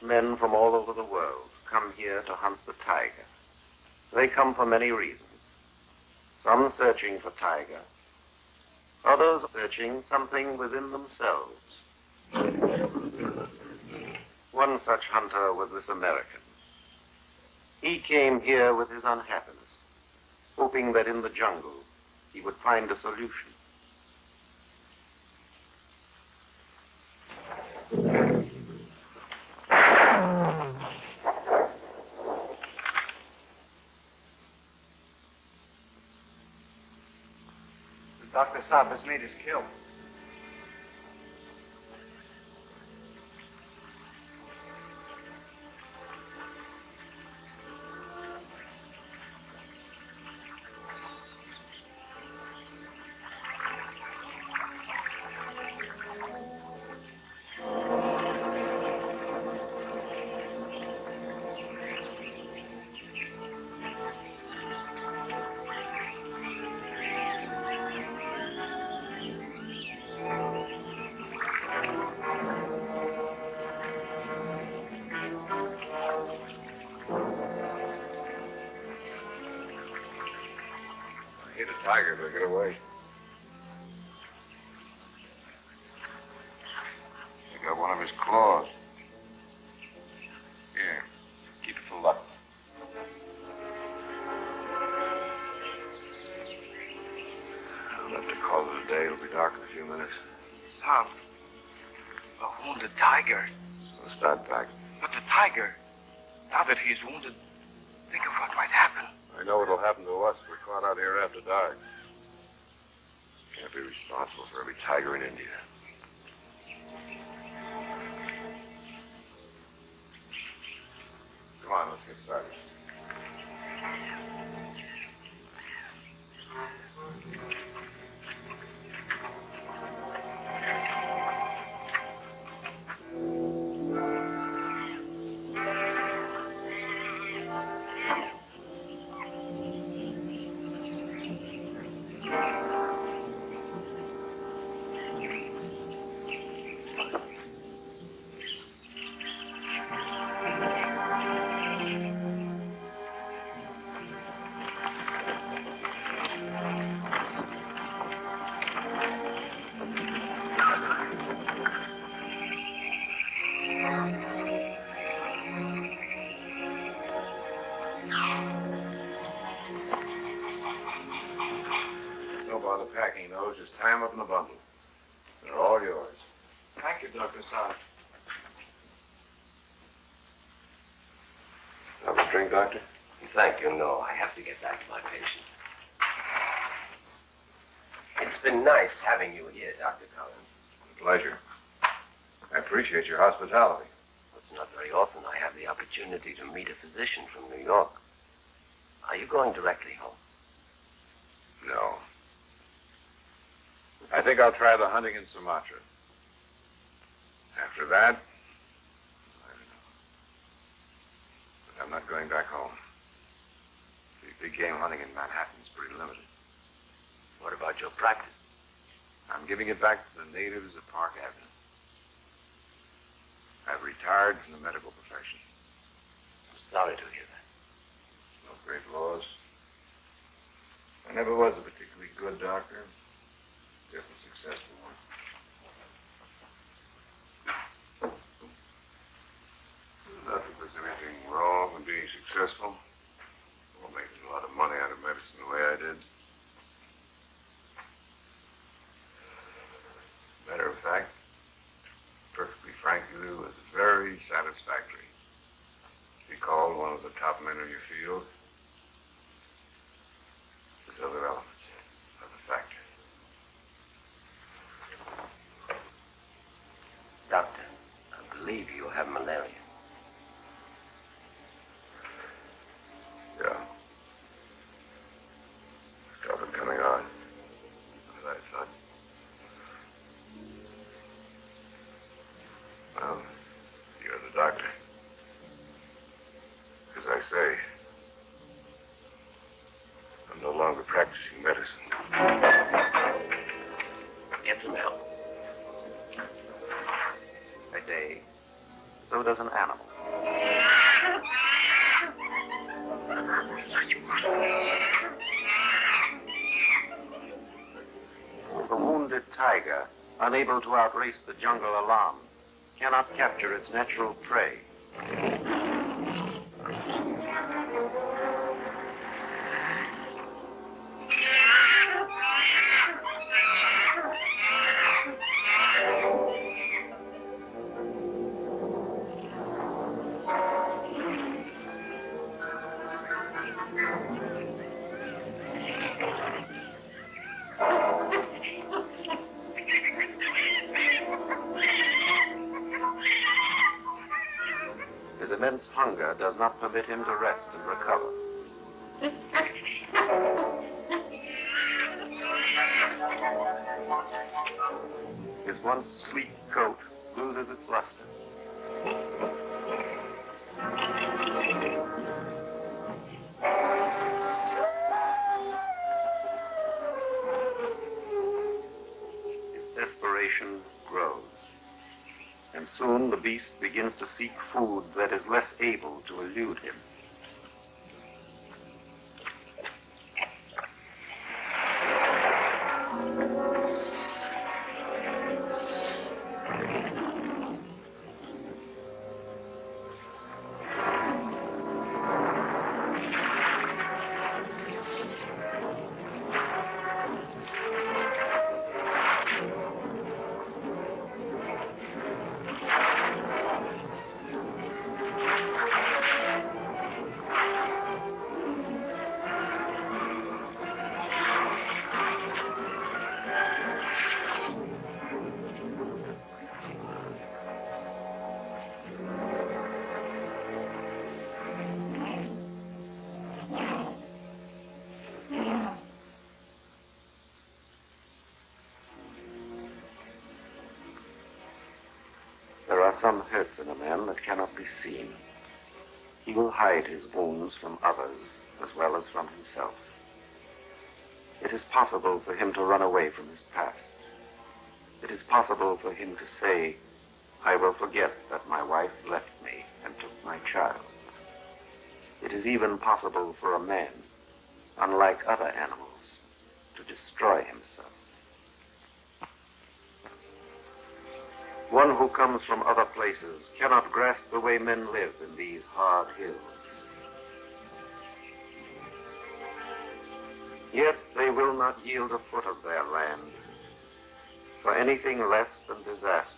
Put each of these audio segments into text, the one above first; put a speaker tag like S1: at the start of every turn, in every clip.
S1: men from all over the world come here to hunt the tiger. They come for many reasons. Some searching for tiger, others searching something within themselves. One such hunter was this American. He came here with his unhappiness, hoping that in the jungle he would find a solution.
S2: Dr. Sabu's mate is killed.
S3: Tiger took it away. I got one of his claws. Here, keep it for luck. I'll have to call it a day. It'll be dark in a few minutes.
S2: Sab, a wounded tiger.
S3: We'll start back.
S2: But the tiger, now that he's wounded, think of what might happen.
S3: I know what'll happen to us if we're caught out here after dark. Can't be responsible for every tiger in India. Come on, let's get started. No bother packing those. Just tie them up in a bundle. They're all yours.
S2: Thank you, Dr. Sab.
S3: Have a drink, Doctor?
S4: Thank you. No, I have to get back to my patient. It's been nice having you here, Dr. Collins.
S3: A pleasure. I appreciate your hospitality.
S4: It's not very often I have the opportunity to meet a physician from New York. Are you going directly home?
S3: No. I think I'll try the hunting in Sumatra. After that, I don't know. But I'm not going back home. The big game hunting in Manhattan is pretty limited.
S4: What about your practice?
S3: I'm giving it back to the natives of Park Avenue. I've retired from the medical profession.
S4: I'm sorry to hear that.
S3: No great loss. I never was a particularly good doctor. Just a successful one. Not that there's anything wrong with being successful or making a lot of money out of medicine the way I did. Matter of fact, perfectly frank with you, it was very satisfactory to be called one of the top men in your field. There's other elements, other factors.
S4: Doctor, I believe you have malaria.
S3: Yeah. Trouble coming on. As I thought. Well, you're the doctor. As I say, I'm no longer practicing medicine.
S4: Get some help.
S1: A day, so does an animal. unable to outrace the jungle alarm, cannot capture its natural prey. His immense hunger does not permit him to rest and recover. His once sleek coat loses its luster. His desperation grows, and soon the beast begins to seek food that is less able to elude him. There are some hurts in a man that cannot be seen. He will hide his wounds from others as well as from himself. It is possible for him to run away from his past. It is possible for him to say, "I will forget that my wife left me and took my child." It is even possible for a man, unlike other animals, to destroy himself. One who comes from other places cannot grasp the way men live in these hard hills. Yet they will not yield a foot of their land for anything less than disaster.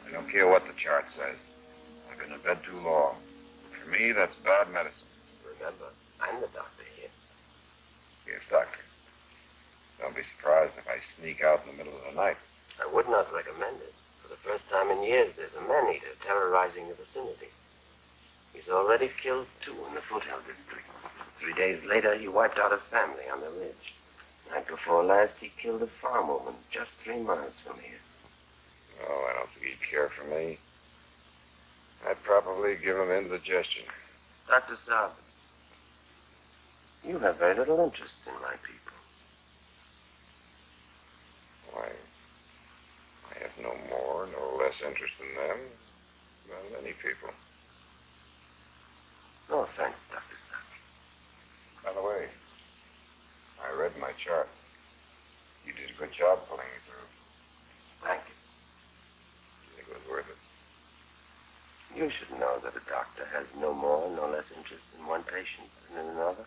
S3: I don't care what the chart says. I've been in bed too long. For me, that's bad medicine.
S4: Remember, I'm the doctor here.
S3: Yes, doctor. Don't be surprised if I sneak out in the middle of the night.
S4: I would not recommend it. For the first time in years, there's a man-eater terrorizing the vicinity. He's already killed 2 in the foothill district. 3 days later, he wiped out a family on the ridge. Night before last, he killed a farm woman just 3 miles from here.
S3: Oh, I don't think he'd care for me. I'd probably give him indigestion.
S4: Dr. Sabu, you have very little interest in my people.
S3: Why, I have no more, no less interest in them than any people.
S4: No offense, Dr. Sabu.
S3: By the way, I read my chart. You did a good job pulling me through.
S4: Thank you.
S3: You think it was worth it?
S4: You should know that a doctor has no more, no less interest in one patient than in another.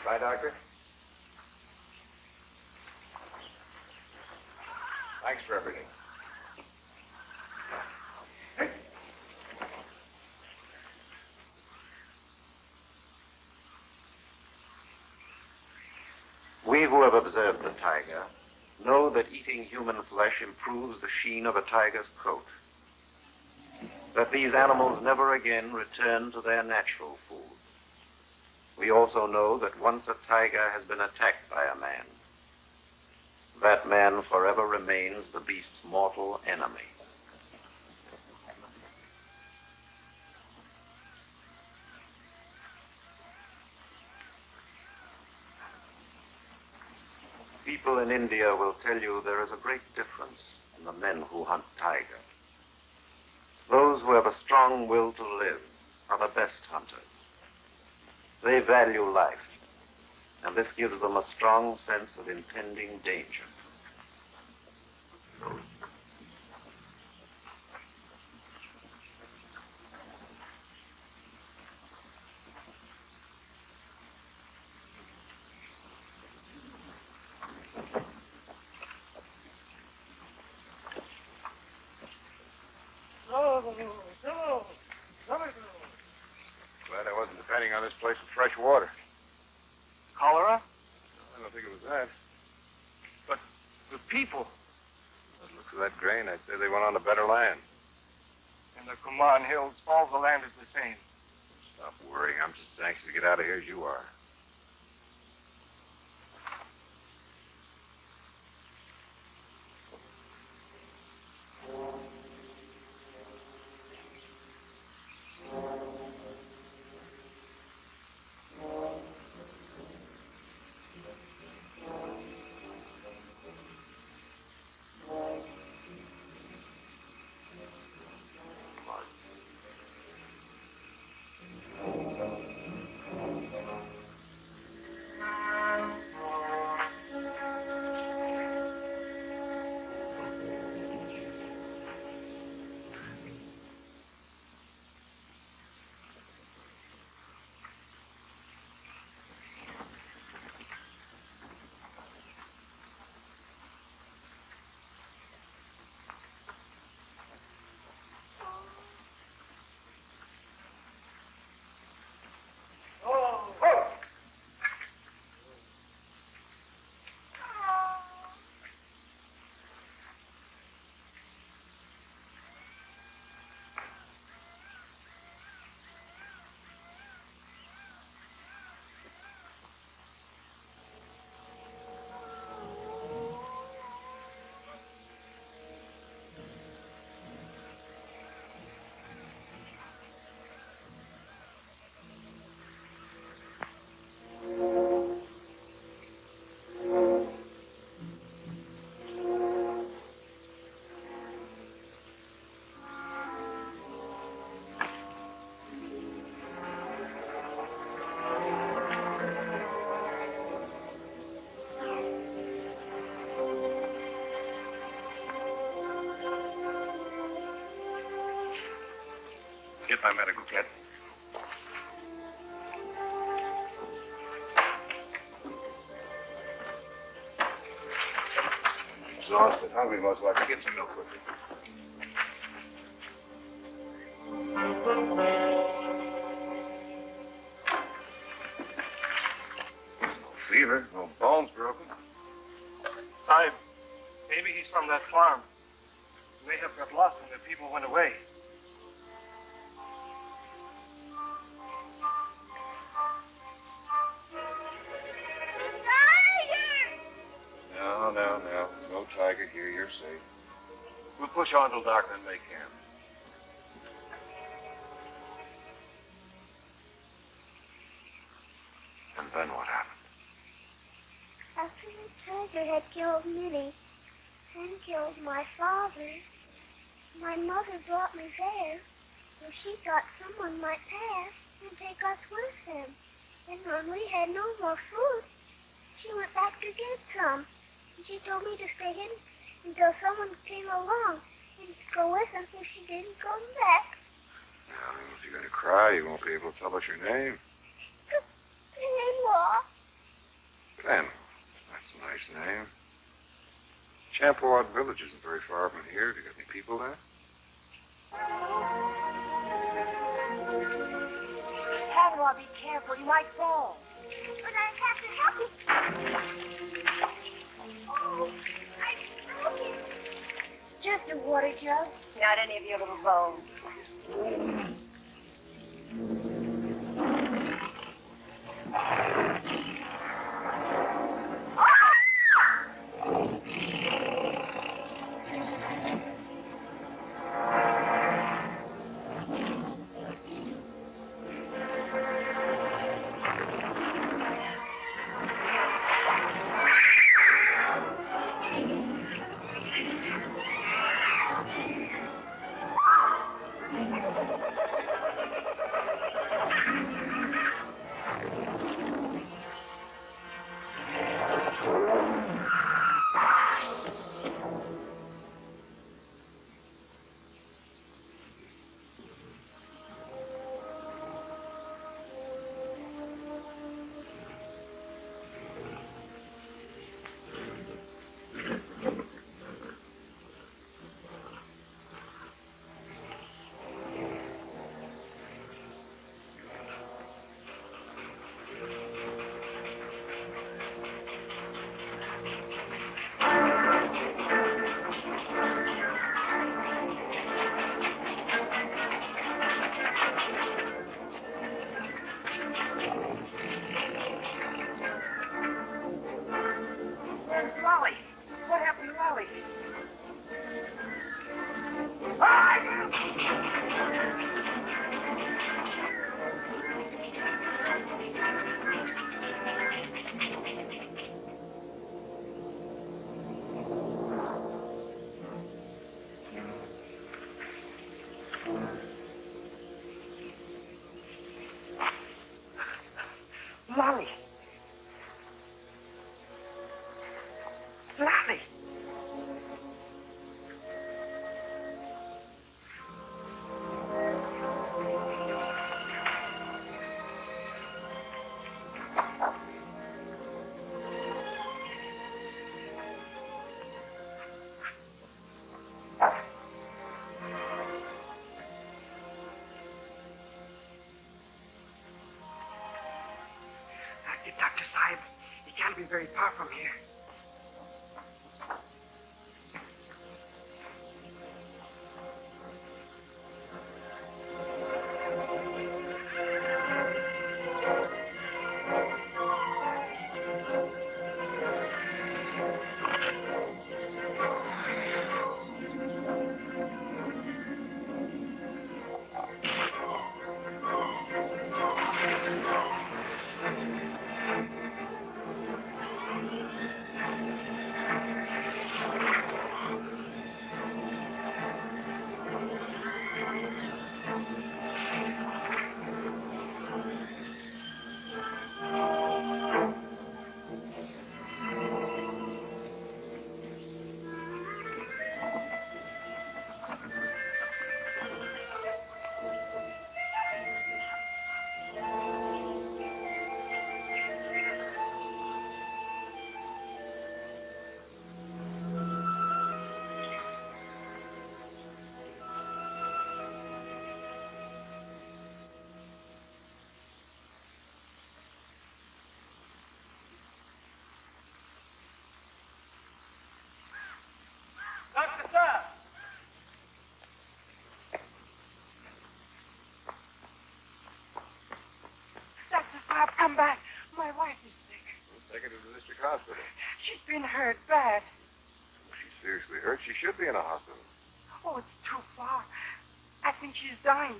S3: Bye, doctor. Thanks for everything.
S1: We who have observed the tiger know that eating human flesh improves the sheen of a tiger's coat, that these animals never again return to their natural food. We also know that once a tiger has been attacked by a man, that man forever remains the beast's mortal enemy. People in India will tell you there is a great difference in the men who hunt tiger. Those who have a strong will to live are the best hunters. They value life, and this gives them a strong sense of impending danger.
S3: Glad I wasn't depending on this place for fresh water.
S2: Cholera?
S3: I don't think it was that.
S2: But the people
S3: By the looks of that grain, I'd say they went on to better land.
S2: in the Kumaon Hills, all the land is the same.
S3: Stop worrying. I'm just as anxious to get out of here as you are.
S2: Get my medical kit.
S3: Exhausted, hungry most likely. Get some milk quickly. No fever, no bones broken.
S2: Sahib, maybe he's from that farm. He may have got lost when the people went away.
S3: No tiger here. You're safe.
S2: We'll push on till dark.
S3: Then make camp. And then what happened?
S5: After the tiger had killed Minnie and killed my father, my mother brought me there, where she thought someone might pass and take us with him. And when we had no more food, she went back to get some. And she told me to stay hidden until someone came along and go with them if she didn't come back.
S3: Now, if you're going to cry, you won't be able to tell us your name.
S5: Grandma.
S3: Glenn. That's a nice name. Champawat Village isn't very far from here. Have you got any people there?
S5: Panama, be careful. You might fall. But I have to help you. Oh, just a water jug.
S6: Not any of your little bones.
S7: Lolly. Lolly. Dr. Sahib, he can't be very far from here.
S2: Dr. Saab!
S7: Dr. Sahib, come back. My wife is sick.
S3: Take her to the district hospital.
S7: She's been hurt bad.
S3: If she's seriously hurt, she should be in a hospital.
S7: Oh, it's too far. I think she's dying.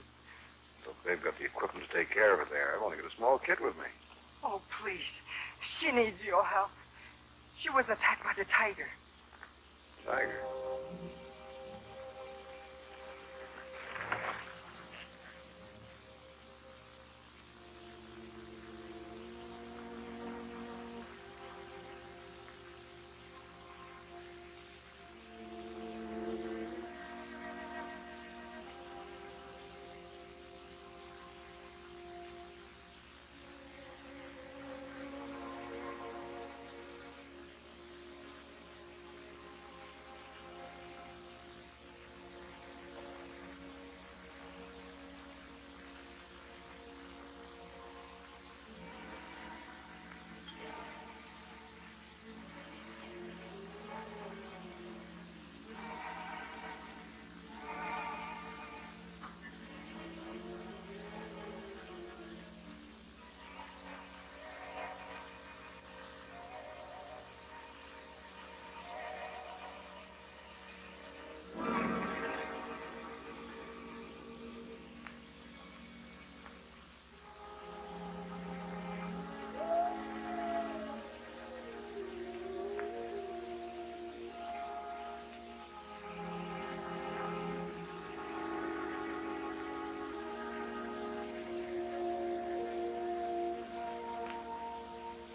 S3: So if they've got the equipment to take care of her there, I've only got a small kit with me.
S7: Oh, please. She needs your help. She was attacked by the tiger.
S3: Tiger.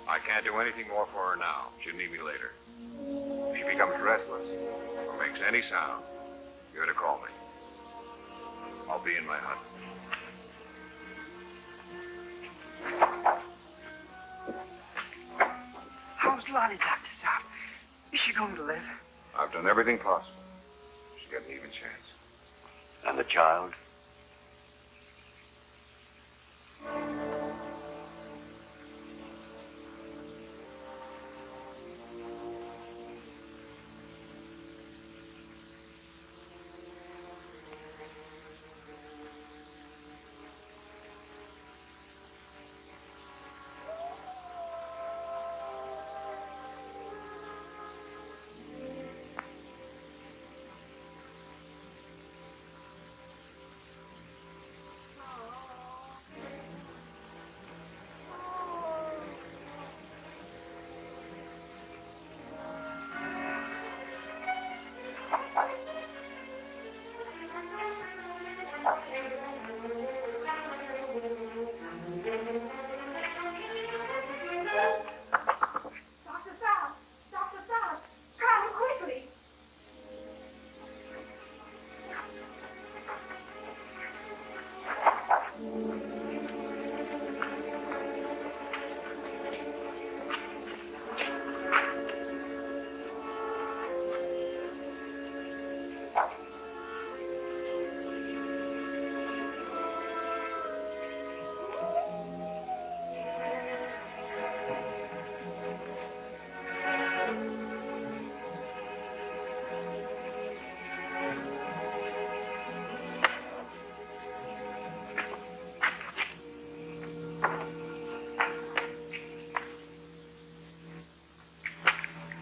S3: I can't do anything more for her now. She'll need me later. If she becomes restless or makes any sound, you're to call me. I'll be in my hut.
S7: How's Lonnie, Dr. Sabu? Is she going to live?
S3: I've done everything possible. She's got an even chance.
S4: And the child?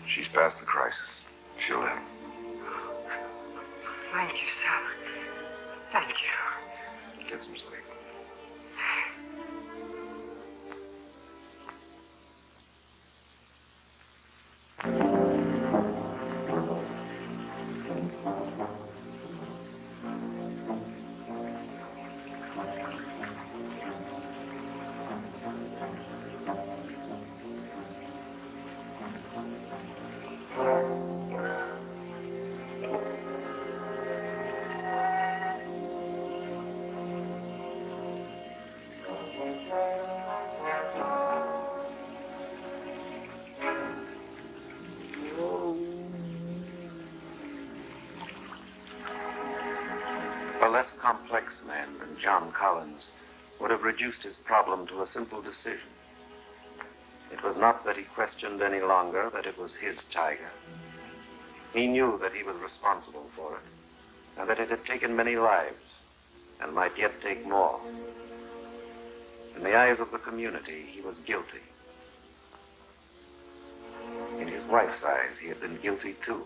S3: She's past the crisis. She'll live.
S7: Thank you, Sabu. Thank you.
S3: Get some sleep.
S1: A less complex man than John Collins would have reduced his problem to a simple decision. It was not that he questioned any longer that it was his tiger. He knew that he was responsible for it, and that it had taken many lives, and might yet take more. In the eyes of the community, he was guilty. In his wife's eyes, he had been guilty too.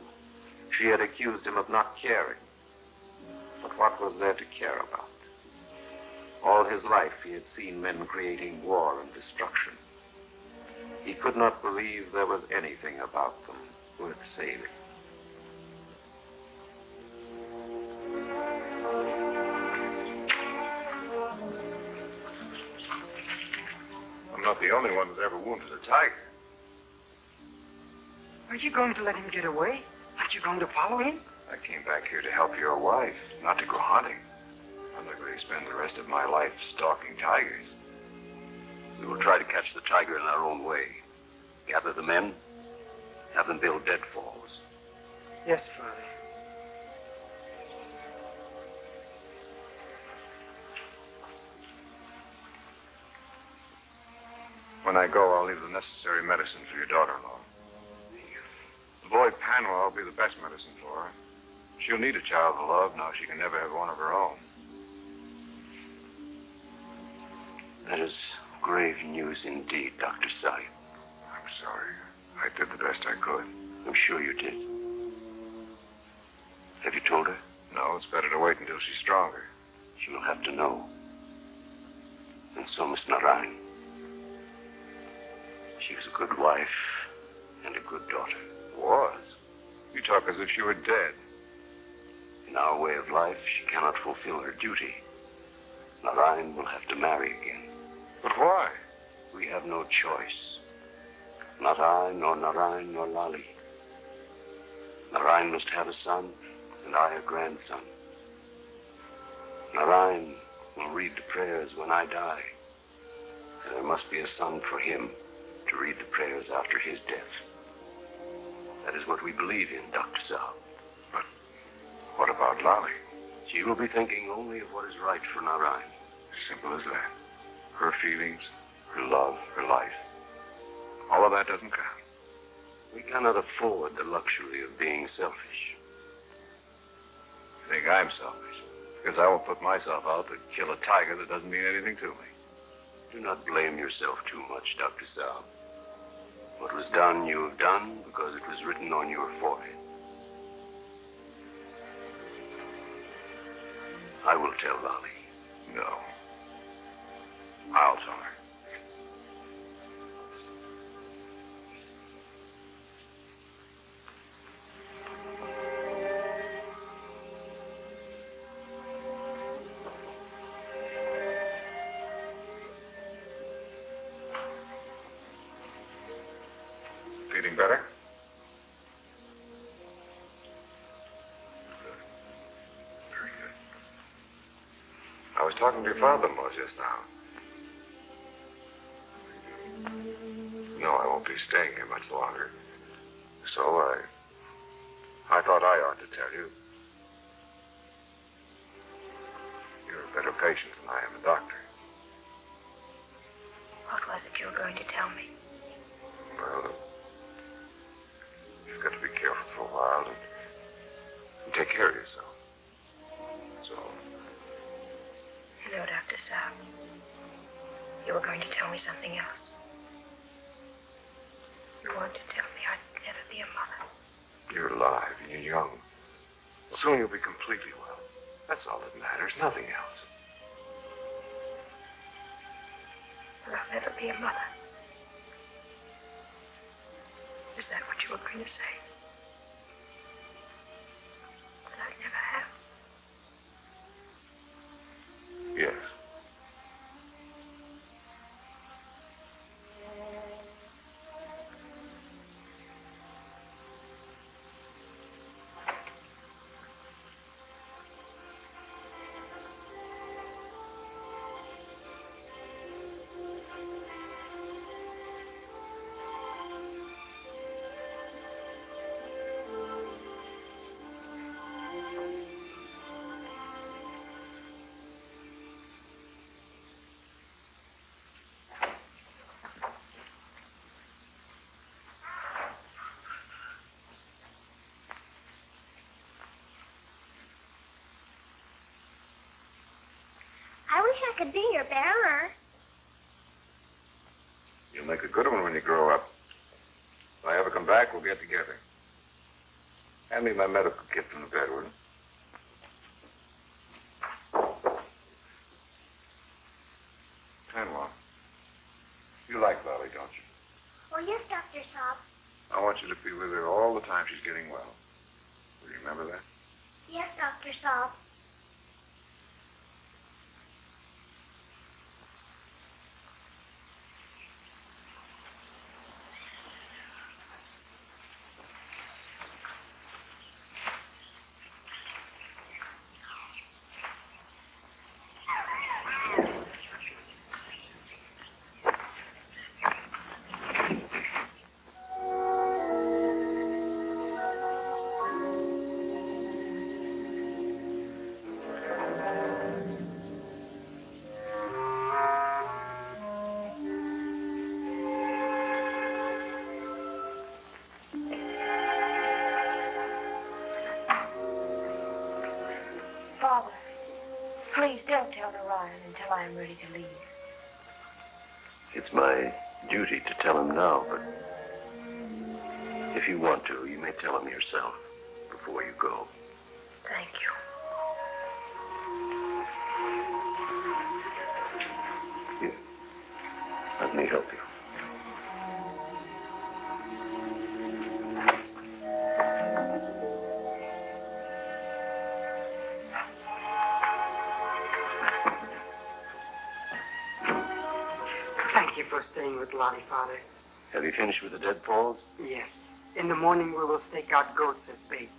S1: She had accused him of not caring. But what was there to care about? All his life he had seen men creating war and destruction. He could not believe there was anything about them worth saving.
S3: I'm not the only one that ever wounded a tiger.
S7: Are you going to let him get away? Aren't you going to follow him?
S3: I came back here to help your wife, not to go hunting. I'm not going to spend the rest of my life stalking tigers.
S4: We will try to catch the tiger in our own way. Gather the men, have them build deadfalls.
S7: Yes, Father.
S3: When I go, I'll leave the necessary medicine for your daughter-in-law. The boy Panwa will be the best medicine for her. She'll need a child to love now she can never have one of her own.
S4: That is grave news indeed, Dr. Sabu.
S3: I'm sorry. I did the best I could.
S4: I'm sure you did. Have you told her?
S3: No, it's better to wait until she's stronger.
S4: She will have to know. And so must Narayan. She was a good wife and a good daughter.
S3: Was? You talk as if she were dead.
S4: In our way of life, she cannot fulfill her duty. Narayan will have to marry again.
S3: But why?
S4: We have no choice.
S8: Not I, nor Narayan, nor Lali. Narayan must have a son, and I a grandson. Narayan will read the prayers when I die, and there must be a son for him to read the prayers after his death. That is what we believe in, Dr. Saab.
S3: But what about Lali?
S8: She will be thinking only of what is right for Narayan.
S3: Simple as that. Her feelings,
S8: Her love, her life.
S3: all of that doesn't count.
S8: We cannot afford the luxury of being selfish.
S3: I think I'm selfish, because I won't put myself out to kill a tiger that doesn't mean anything to me.
S8: Do not blame yourself too much, Dr. Saab. What was done, you have done because it was written on your forehead. I will tell Lali.
S3: No. I'll tell her. Feeling better? Good. Very good. I was talking to your father-in-law just now. No, I won't be staying here much longer. So I thought I ought to tell you. You're a better patient than I am a doctor.
S6: What was it you were going to tell me?
S3: Well, you've got to be careful for a while and take care of yourself. So,
S6: No, Dr. Saab. You were going to tell me something else. You wanted to tell me I'd never be a mother.
S3: you're alive and you're young. Soon you'll be completely well. That's all that matters, nothing else.
S6: But I'll never be a mother. Is that what you were going to say? That I'd never have?
S3: Yes.
S5: I wish I could be your bearer.
S3: You'll make a good one when you grow up. If I ever come back, we'll get together. Hand me my medical kit from the bedroom. Panwa, you like Lolly, don't you?
S5: Oh, yes, Dr. Saab.
S3: I want you to be with her all the time she's getting well. Will you remember that?
S5: Yes, Dr. Saab.
S6: Father, please don't tell Narayan until I am ready to leave.
S8: It's my duty to tell him now, but if you want to, you may tell him yourself before you go.
S6: Thank you.
S8: Here, let me help you.
S7: Thank you for staying with Lottie, Father.
S8: Have you finished with the deadfalls?
S7: Yes. In the morning, we will stake out goats as bait.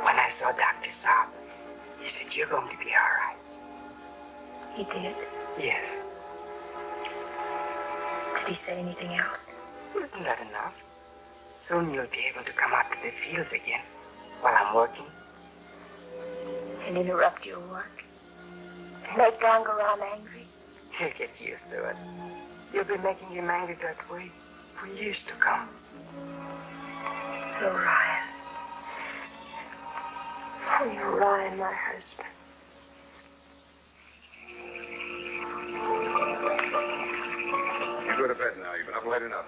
S7: When I saw Dr. Sabu, he said, you're going to be all right.
S6: He did?
S7: Yes.
S6: Did he say anything else?
S7: Isn't that enough? Soon you'll be able to come out to the fields again while I'm working.
S6: And interrupt your work? Make Gangaram angry?
S7: He'll get used to it. You'll be making him angry that way for years to come.
S6: Oh, Ryan. Oh, Ryan, my husband.
S3: You go to bed now. You've been up late enough.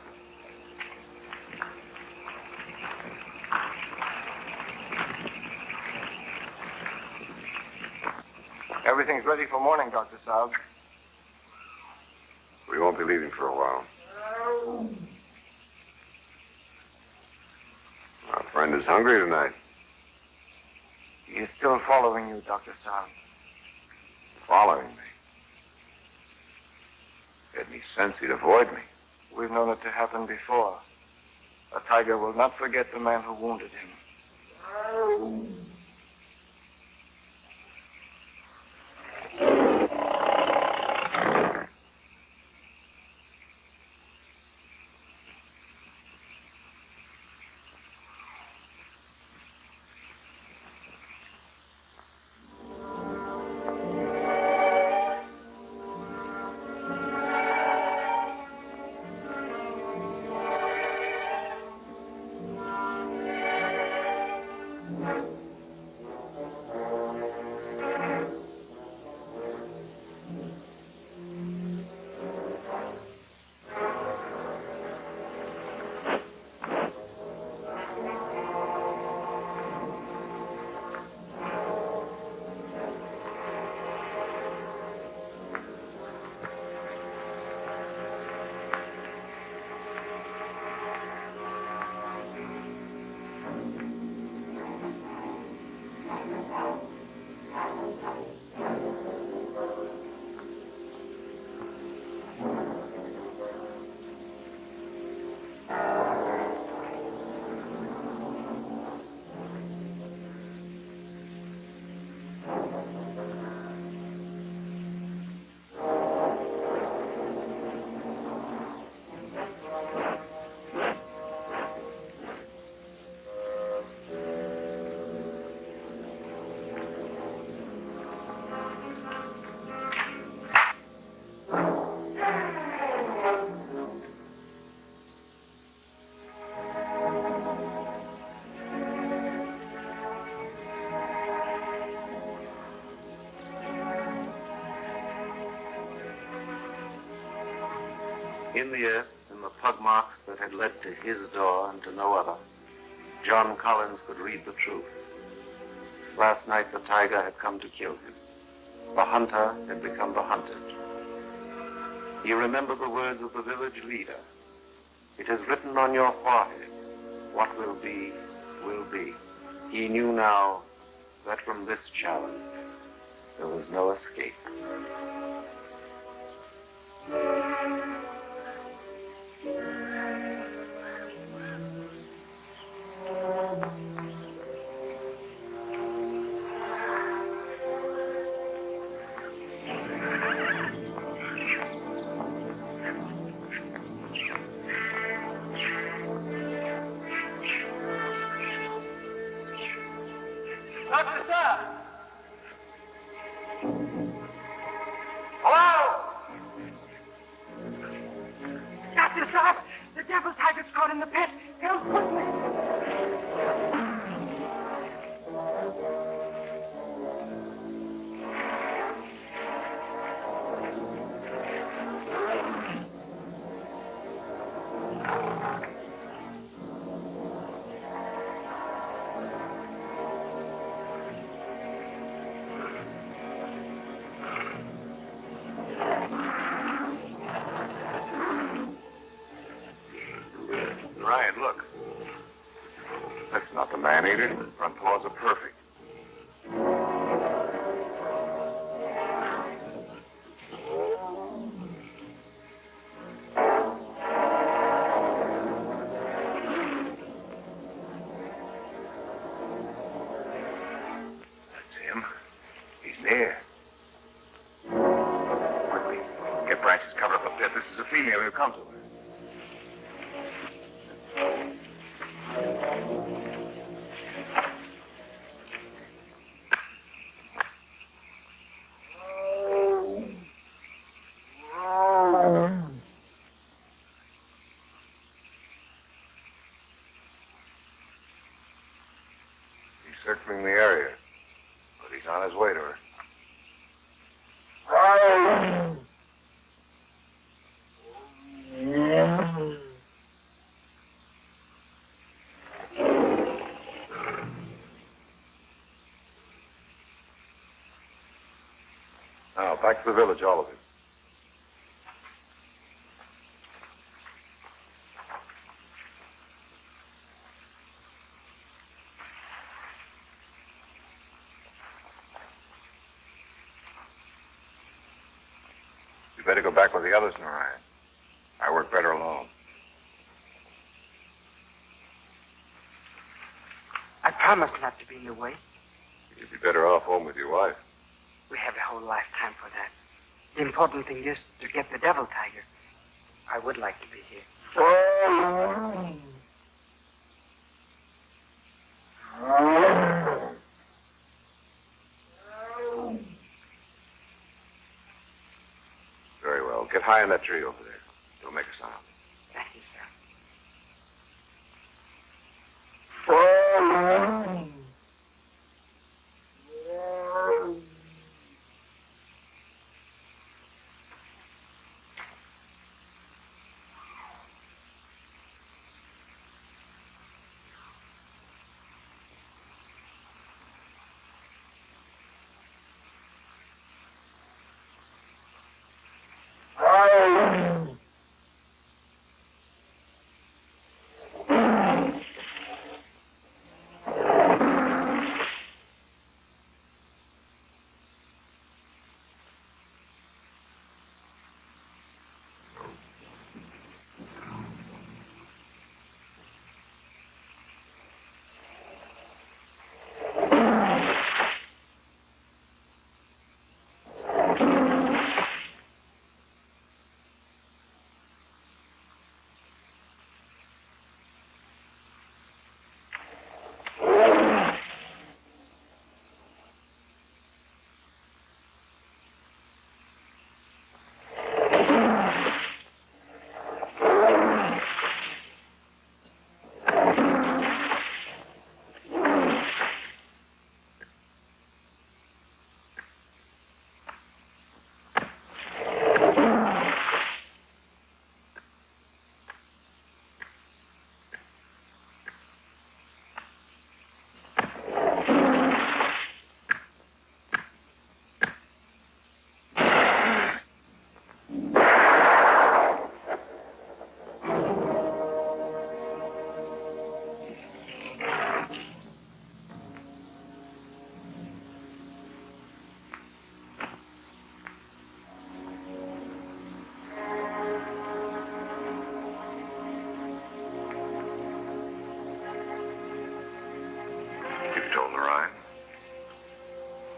S2: Everything's ready for morning, Dr. Saab.
S3: We won't be leaving for a while. Our friend is hungry tonight.
S2: He is still following you, Dr. Saab.
S3: Following me. Had any sense he'd avoid me.
S2: We've known it to happen before. A tiger will not forget the man who wounded him.
S1: In the earth, in the pug marks that had led to his door and to no other, John Collins could read the truth. Last night the tiger had come to kill him. The hunter had become the hunted. He remembered the words of the village leader. It is written on your forehead, what will be, will be. He knew now that from this challenge there was no escape.
S2: Dr. Saab! Hello!
S7: Dr. Saab, the devil tiger's caught in the pit. Help quickly.
S3: Ryan, look. That's not the man-eater. Front paws are perfect. circling the area. But he's on his way to her. Now, back to the village, all of you. You better go back with the others, Narayan. I work better alone.
S7: I promise not to be in your way.
S3: You'd be better off home with your wife.
S7: We have a whole lifetime for that. The important thing is to get the devil tiger. I would like to be here.
S3: Very well. Get high in that tree over there. Don't make a sound.
S7: Thank you, sir.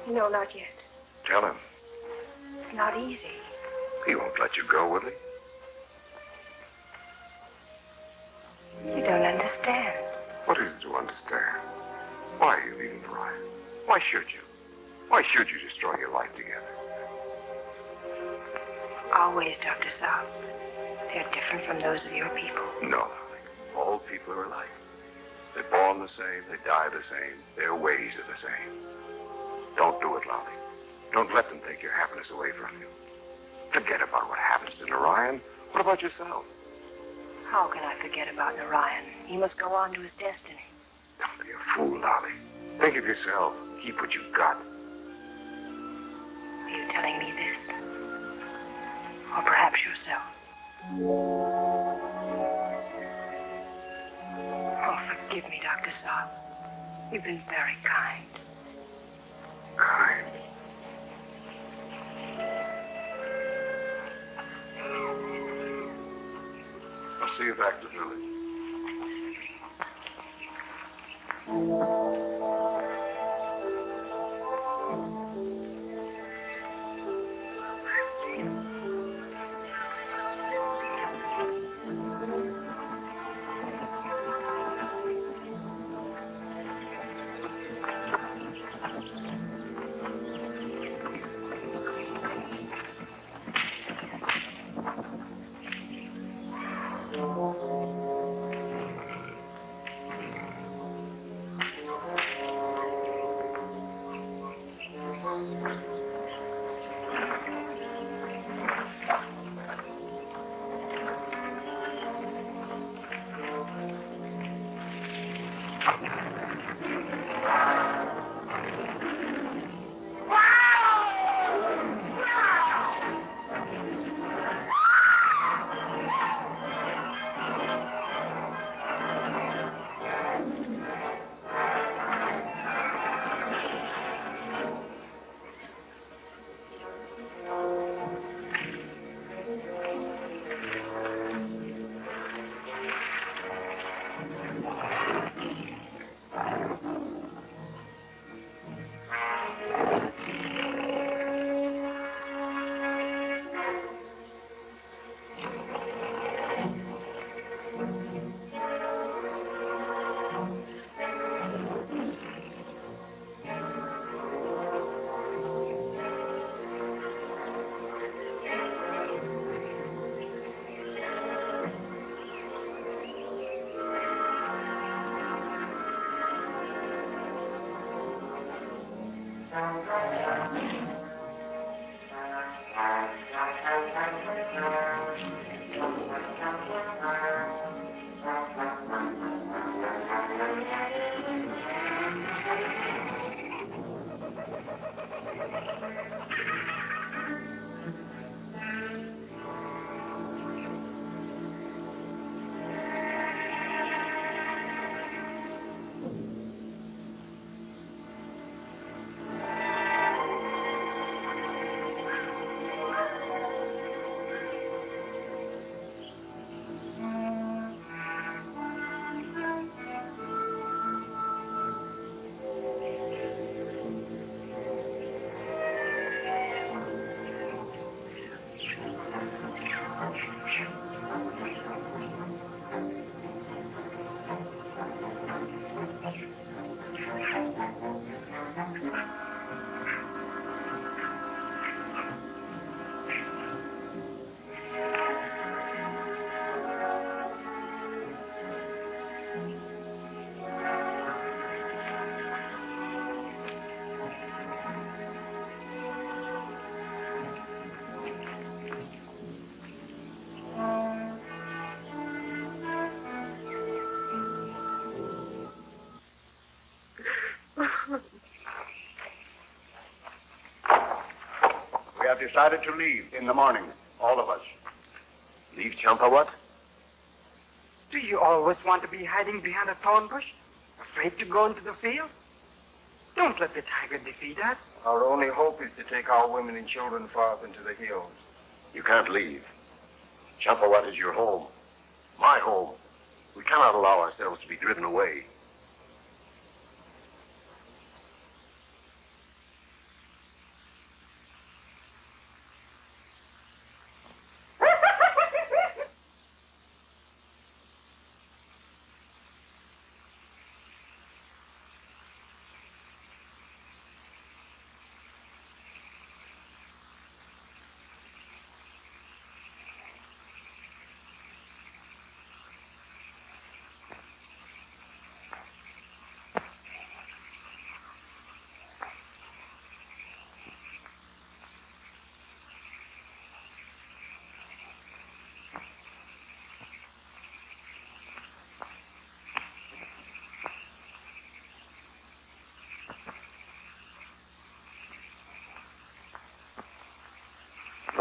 S6: No, not yet.
S3: Tell him.
S6: It's not easy.
S3: He won't let you go, will he?
S6: You don't understand.
S3: What is it to understand? Why are you leaving Orion? Why should you? Why should you destroy your life together?
S6: Always, Dr. Saab. They're different from those of your people.
S3: No, darling. All people are alike. They're born the same, they die the same, their ways are the same. Don't do it, Lolly. Don't let them take your happiness away from you. Forget about what happens to Narayan. What about yourself?
S6: How can I forget about Narayan? He must go on to his destiny.
S3: Don't be a fool, Lolly. Think of yourself. Keep what you've got.
S6: Are you telling me this? Or perhaps yourself? Oh, forgive me, Dr. Saab. You've been very kind.
S3: Kind. I'll see you back to the village.
S9: We have decided to leave in the morning, all of us.
S8: Leave Champawat?
S7: Do you always want to be hiding behind a thorn bush? Afraid to go into the field? Don't let the tiger defeat us.
S2: Our only hope is to take our women and children far up into the hills.
S8: You can't leave. Champawat is your home. My home. We cannot allow ourselves to be driven away.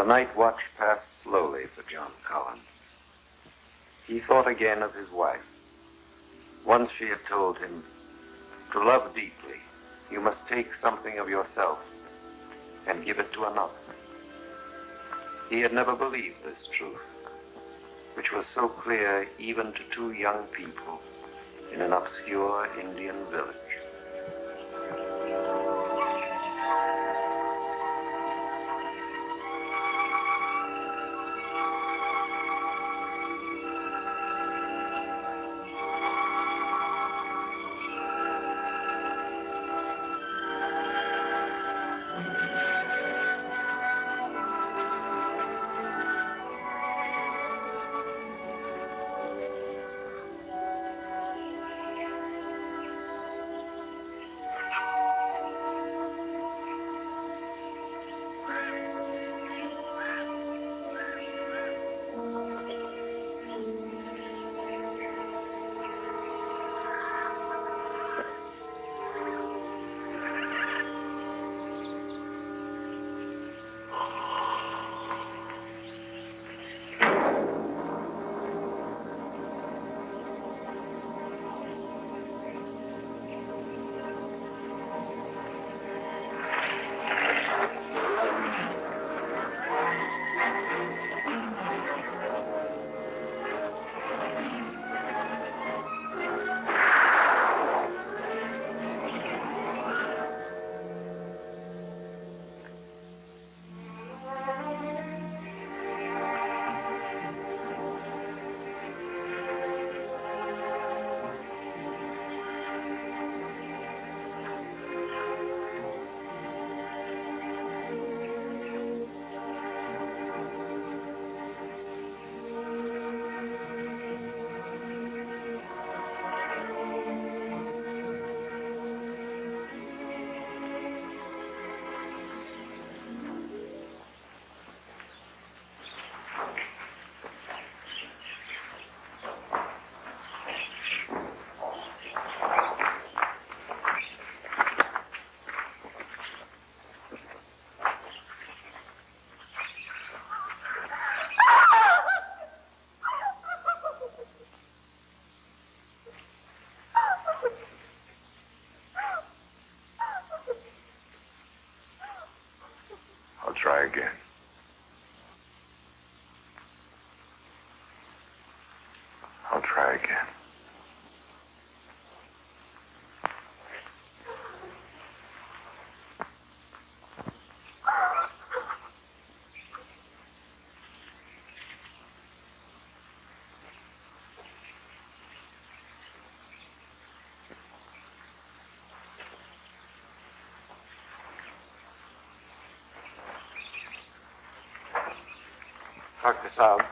S1: The night watch passed slowly for John Collins. He thought again of his wife. Once she had told him, to love deeply, you must take something of yourself and give it to another. He had never believed this truth, which was so clear even to two young people in an obscure Indian village.
S3: try again. I'll try again.
S2: Dr. Sabu,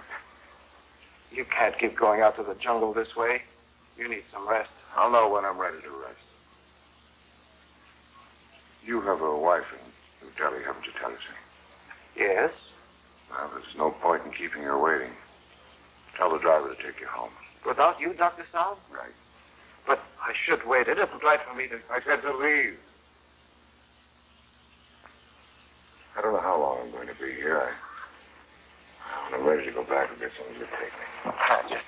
S2: you can't keep going out to the jungle this way. You need some rest.
S3: I'll know when I'm ready to rest. You have a wife in New Delhi, haven't you, Tennessee?
S2: Yes?
S3: Well, there's no point in keeping her waiting. Tell the driver to take you home.
S2: Without you, Dr. Sabu?
S3: Right.
S2: But I should wait. It isn't right for me to...
S3: I said to leave. I don't know how long I'm going to be here. When I'm ready to go back, I'll get someone to take me.
S2: I just...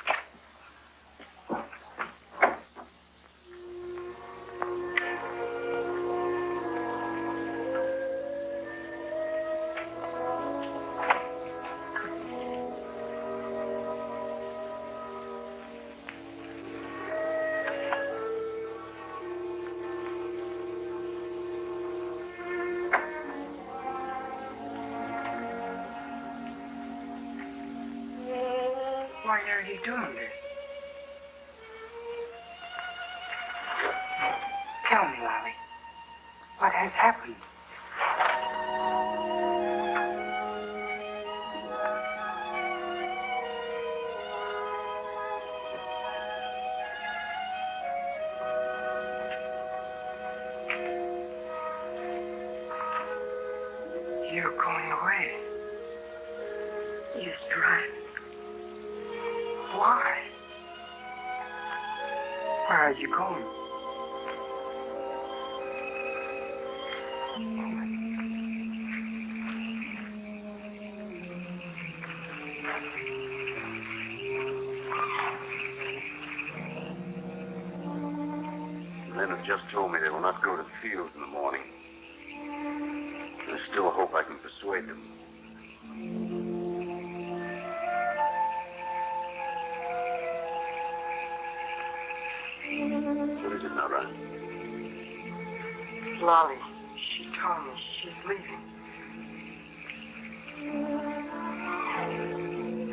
S7: Why are you doing this? Tell me, Lolly, what has happened? You're going away.
S6: Yes, right.
S7: Why? Where are you going?
S8: The men have just told me they will not go to the fields in the morning. There's still hope I can persuade them. What is it, Nara?
S7: Lolly, she told me she's leaving.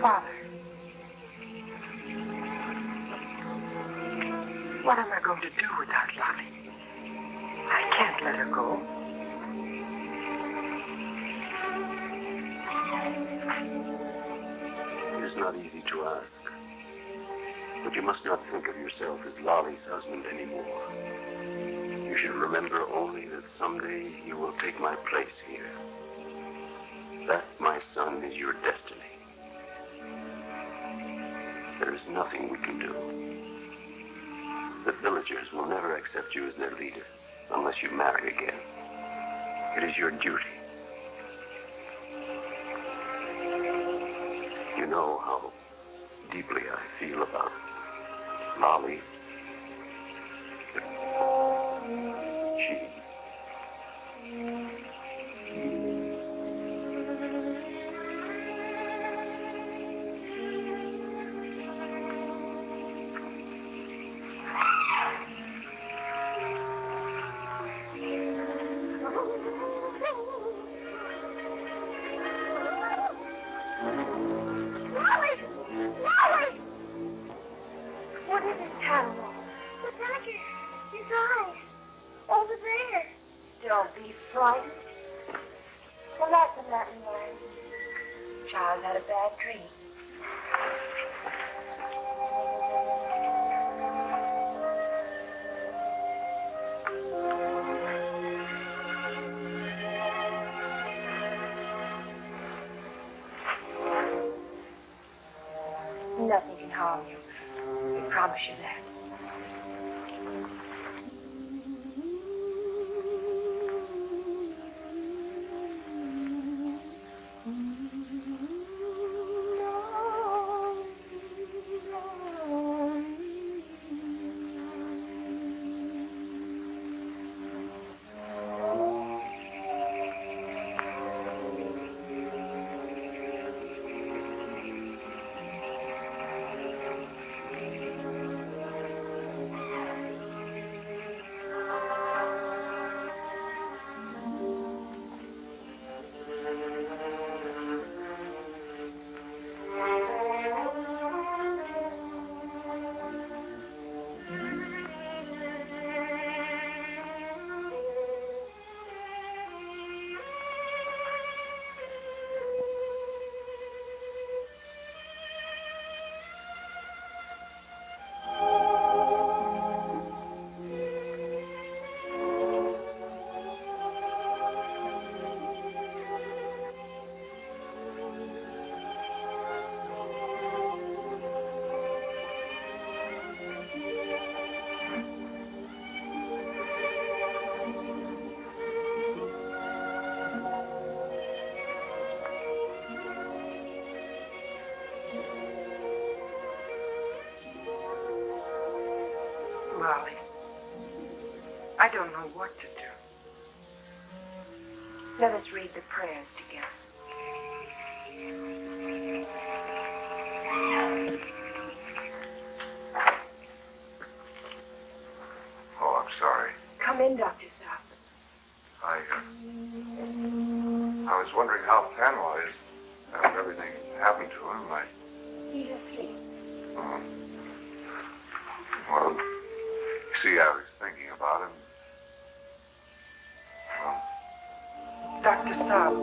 S7: Father, what am I going to do without Lolly? I can't let her go.
S8: It is not easy to ask. But you must not think of yourself as Lolly's husband anymore. You should remember only that someday you will take my place here. That, my son, is your destiny. There is nothing we can do. The villagers will never accept you as their leader unless you marry again. It is your duty. You know how deeply I feel about Lolly. She...
S5: What is it, Animal? The tiger. His eyes. Over there. Don't be frightened. Well, that's a mountain lion. Child had a bad dream. Nothing can harm you. We promise you that.
S7: Molly, I don't know what to do.
S6: Let us read the prayers together.
S3: Oh, I'm sorry.
S6: Come in, Dr. Sabu.
S3: I was wondering how Panama is. After everything happened to him,
S6: He's asleep.
S3: Well, you see, I was thinking about him. Well,
S7: Dr. Sabu,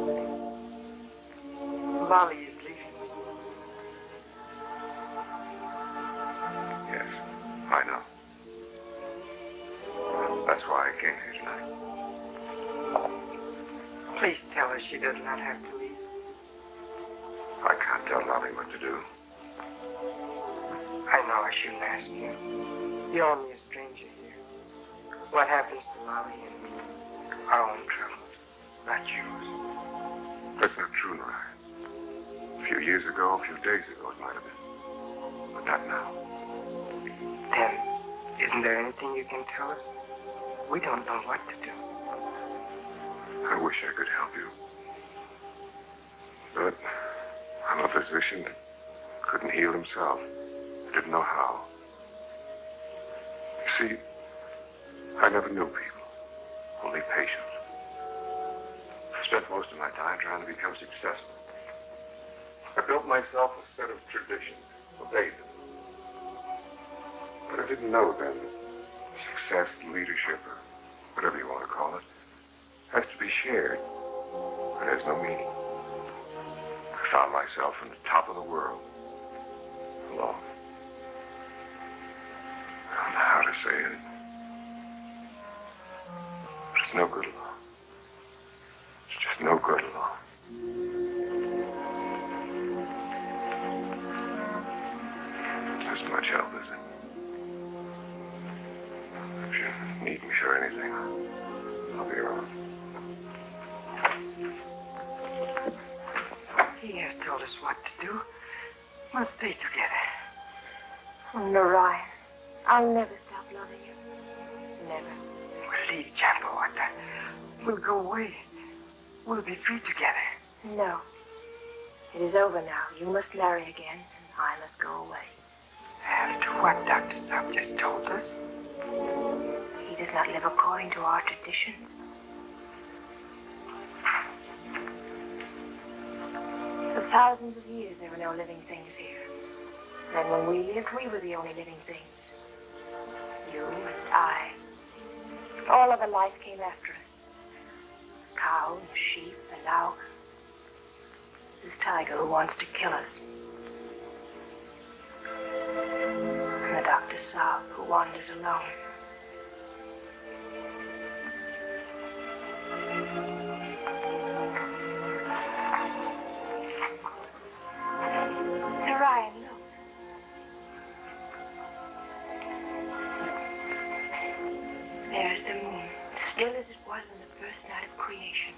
S7: Molly is leaving.
S3: yes, I know. That's why I came here tonight.
S7: Please tell her she does not have to leave.
S3: I can't tell Lolly what to do.
S7: I know I shouldn't ask you. You're only a stranger here. What happens to Molly and me? Our own troubles, not yours.
S3: That's not true, Noriah. A few years ago, a few days ago, it might have been. But not now.
S7: Then, isn't there anything you can tell us? We don't know what to do.
S3: I wish I could help you. But I'm a physician that couldn't heal himself. I didn't know how. You see, I never knew people, only patients. I spent most of my time trying to become successful. I built myself a set of traditions, obeyed them. But I didn't know then success, leadership, or whatever you want to call it, has to be shared. It has no meaning. I found myself in the top of the world, alone. I don't know how to say it. But it's no good alone. It's just no good alone. As much help as it. If you need me for anything, I'll be around.
S7: He has told us what to do. We'll stay together.
S6: Oh, Noriah, I'll never stop loving you. Never.
S7: We'll leave Champawata. We'll go away. We'll be free together.
S6: No. It is over now. You must marry again, and I must go away.
S7: After what Dr. Sabu just told us?
S6: He does not live according to our traditions. For thousands of years, there were no living things here. And when we lived, we were the only living things. You and I. All other life came after us. The cow, the sheep, the lauk. This tiger who wants to kill us. And the Dr. Sabu who wanders alone. Noriah, look. There's the moon, still as it was on the first night of creation.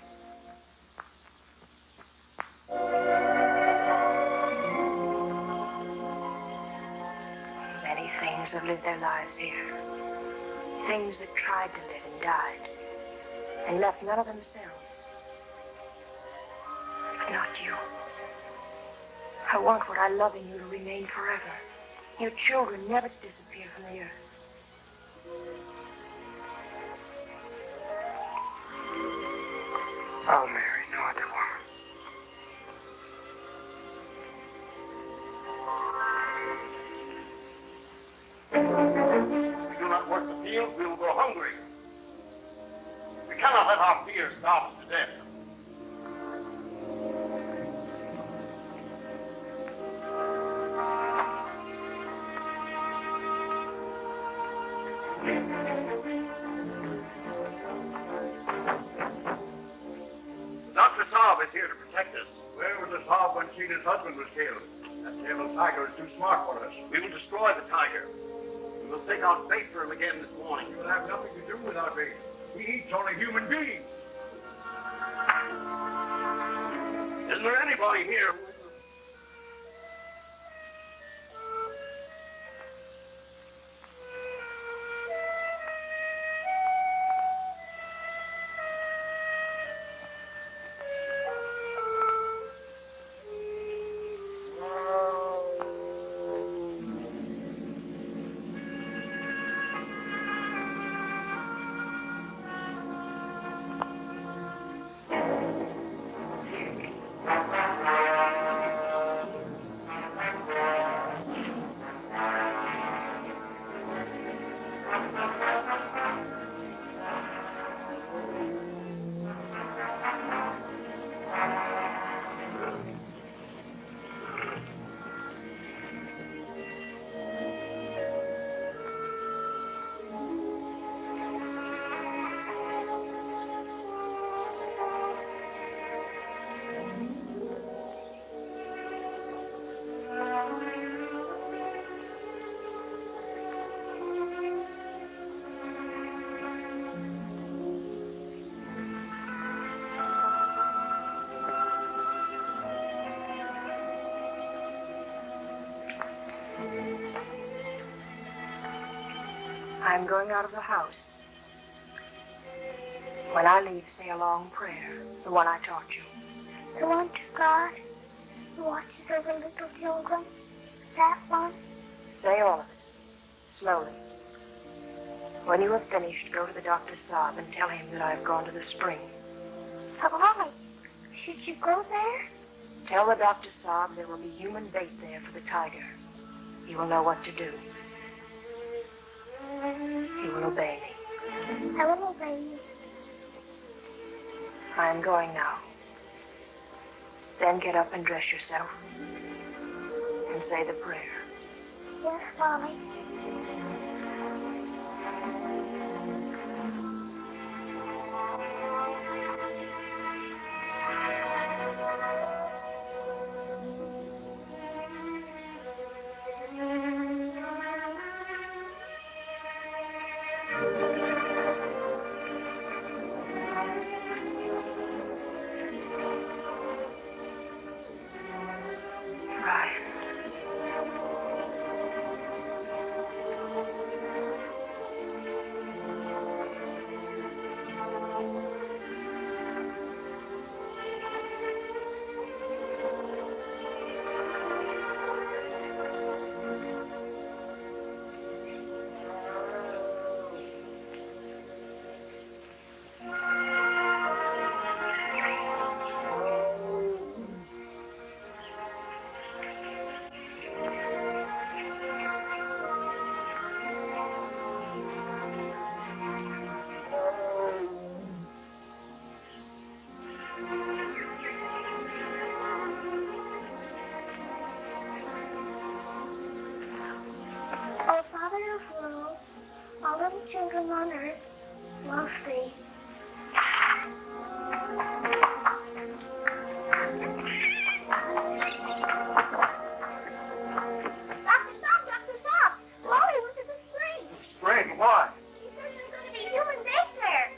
S6: Many things have lived their lives here. Things that tried to live and died, and left none of themselves. But not you. I want what I love in you to remain forever. Your children never to disappear from the earth.
S7: I'll marry no other woman.
S9: If we do not work the field, we will go hungry. We cannot let our fear starve us to death. Dr. Saab is here to protect us. Where was the Saab when Sheeta's husband was killed? That devil tiger is too smart for us. We will destroy the tiger. We will take out bait for him again this morning. He will have nothing to do with our bait. He eats only human beings. Isn't there anybody here who...
S6: I'm going out of the house. When I leave, say a long prayer, the one I taught you.
S5: The one to God who watches over little children. That one.
S6: Say all of it, slowly. When you have finished, go to the Dr. Saab and tell him that I've gone to the spring.
S5: But why? Should you go there?
S6: Tell the Dr. Saab there will be human bait there for the tiger. He will know what to do. He will obey me.
S5: I will obey you.
S6: I'm going now. Then get up and dress yourself. And say the prayer.
S5: Yes, Mommy. Oh, Father of worlds, all little children on earth love thee. Dr. Stop! Molly went to the spring.
S2: Spring, why?
S5: She said there's going to be human bait there.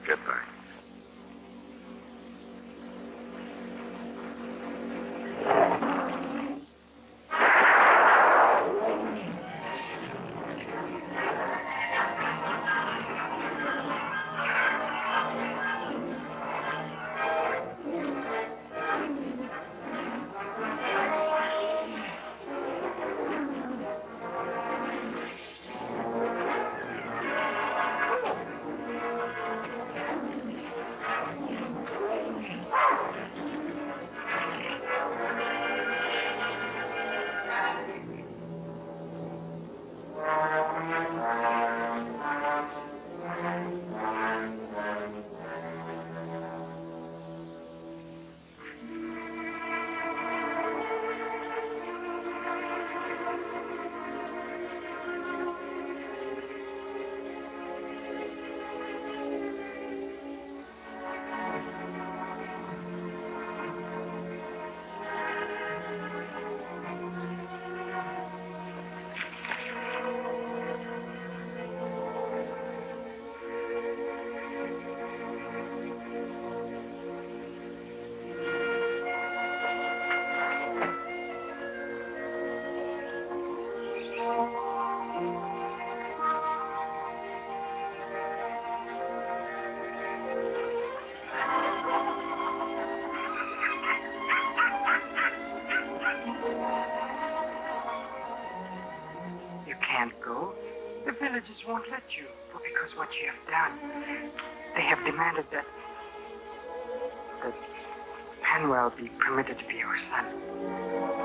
S3: Get back.
S7: won't let you, because what you have done, they have demanded that Manuel be permitted to be your son.